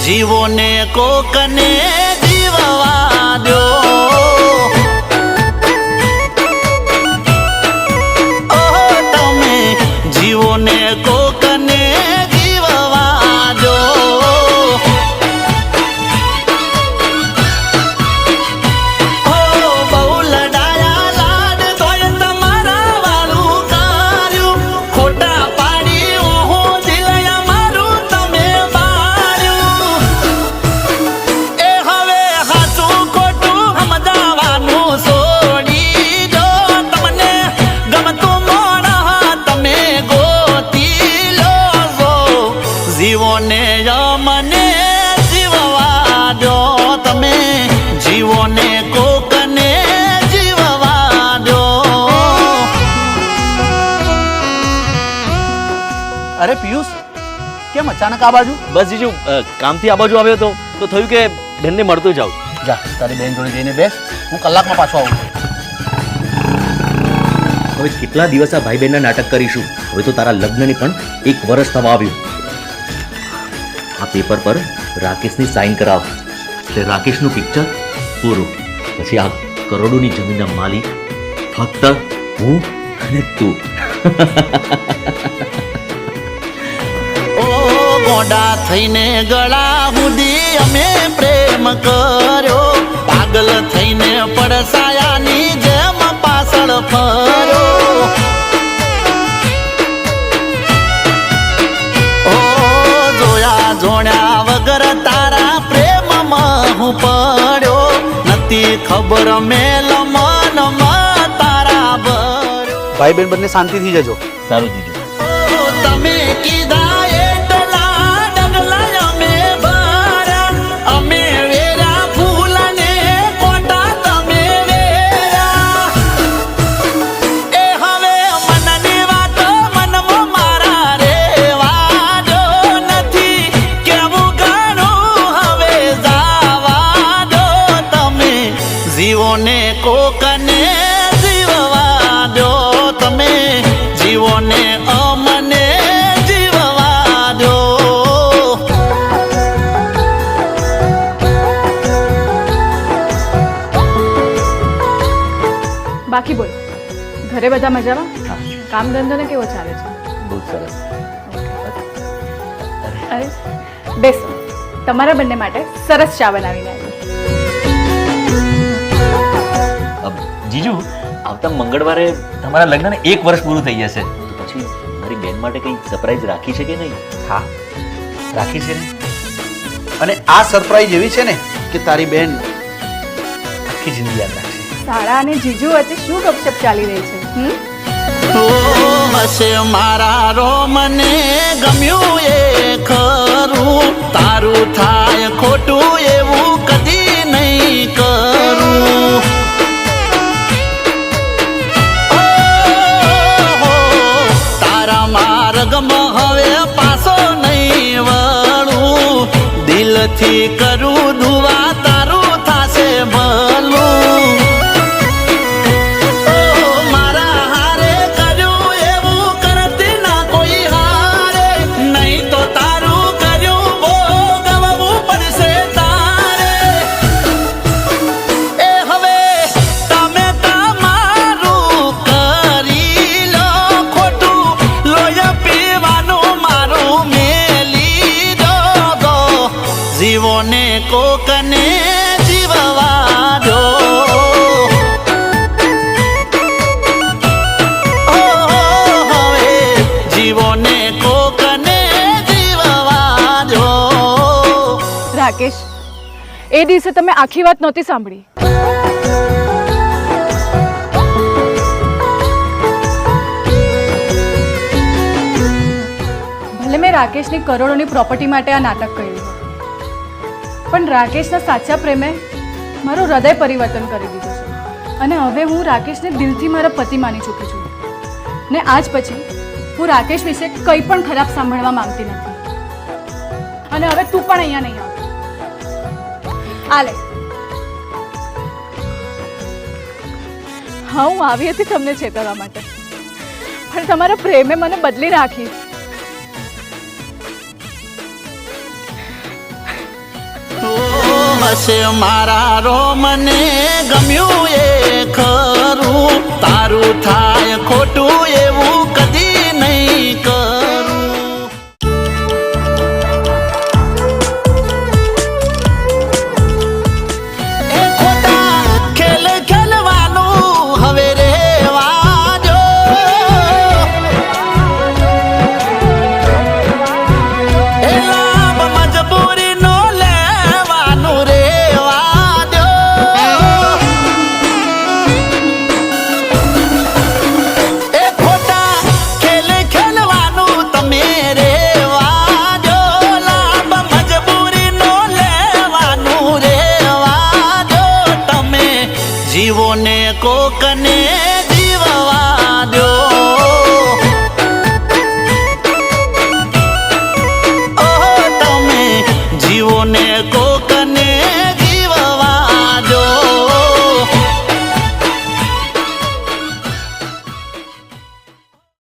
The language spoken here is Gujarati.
જીવો ને કોકને જીવવા દો. ઓહો તમે જીવો ને કોકને જીવવા દો. જીવોને મને જીવવા દો. તમે જીવોને કોકને જીવવા દો. અરે પિયુષ, કેમ અચાનક આ બાજુ? બસ જીજુ કામથી આ બાજુ આવ્યો તો થયું કે બેનને મળતો જાઉં. જા તારી બેન જોડે જઈને બેસ, હું કલાકમાં પાછો આવું છું. હવે કેટલા દિવસ આ ભાઈ બહેનના નાટક કરીશું? હવે તો તારા લગ્નની પણ 1 વર્ષ થવા આવ્યું. આ પેપર પર રાકેશની સાઇન કરાવ એટલે રાકેશનું પિક્ચર પૂરું. પછી આ કરોડોની જમીનના માલિક ફક્ત હું અને તું. ઓ ગોડા થઈને ગળા સુધી અમે પ્રેમ કર્યો. પાગલ થઈને પડસાયાની જેમ પાછળ ફર્યો. જોણ્યા વગર તારા પ્રેમમાં હું પડ્યો. નથી ખબર મેલ મનમાં તારા ભર્યો. ભાઈ બેન બંને શાંતિથી જજો. સારું જીજુ. તમે કીધા એટલા ડગલા અમે ભર્યા. અમે વેરા ફૂલને કોટા તમે વેરા. એ હવે મનની વાત મનમાં મારા રેવા દો. નથી કેવું ઘણું હવે જાવા દો. તમે જીવોને કોકને જીવવા દો. તમે જીવોને અમને જીવવા દો. બાકી બોલ, ઘરે બધા મજામાં? હા, કામ ધંધો ને કેવો ચાલે છે? બહુ સરસ. અરે બેસો, તમારા બંને માટે સરસ ચા બનાવીને આવી. જીજુ આવતા મંગળવારે તમારા લગ્નને 1 વર્ષ પૂરું થઈ જશે. તો પછી મારી બેન માટે કંઈ સરપ્રાઈઝ રાખી છે કે નહીં? હા, રાખી છે ને. અને આ સરપ્રાઈઝ એવી છે ને કે તારી બેન આખી જિંદગી યાદ રાખશે. સારા અને જીજુ વચ્ચે શું ગપશપ ચાલી રહી છે? ઓ હશે મારા રોમને ગમ્યું એ ખરું. તારું થાય ખોટું એવું કદી નહીં કરું. તારા માર્ગમાં હવે પાછો નહીં વળું. દિલથી કરું દુઆ તારું થાશે ભલું. જીવોને કોકને જીવવા દો. હવે જીવોને કોકને જીવવા દો. રાકેશ, એ દિવસે તમે આખી વાત નહોતી સાંભળી. ભલે મેં રાકેશની કરોડોની પ્રોપર્ટી માટે આ નાટક કર્યું, પણ રાકેશના સાચા પ્રેમે મારું હૃદય પરિવર્તન કરી દીધું છે. અને હવે હું રાકેશને દિલથી મારા પતિ માની ચૂકી છું. ને આજ પછી હું રાકેશ વિશે કંઈ પણ ખરાબ સાંભળવા માંગતી નથી. અને હવે તું પણ અહીંયા નહીં આવ. આ લે. હા, હું આવી હતી તમને ચેતવવા માટે, પણ તમારા પ્રેમે મને બદલી નાખી. પડશે મારા રોમને ગમ્યું એ ખરું તારું થાય ખોટું એવું કદી નહીં કરું એ ખોટા ખેલ ખેલવાનું હવે રેવા દો એ લાભ મજબૂરીનો લેવાનું રેવા દો એ ખોટા ખેલ ખેલવાનું તમે રેવા દો લાભ મજબૂરીનો લેવાનું રેવા દો તમે જીવો ને કોકને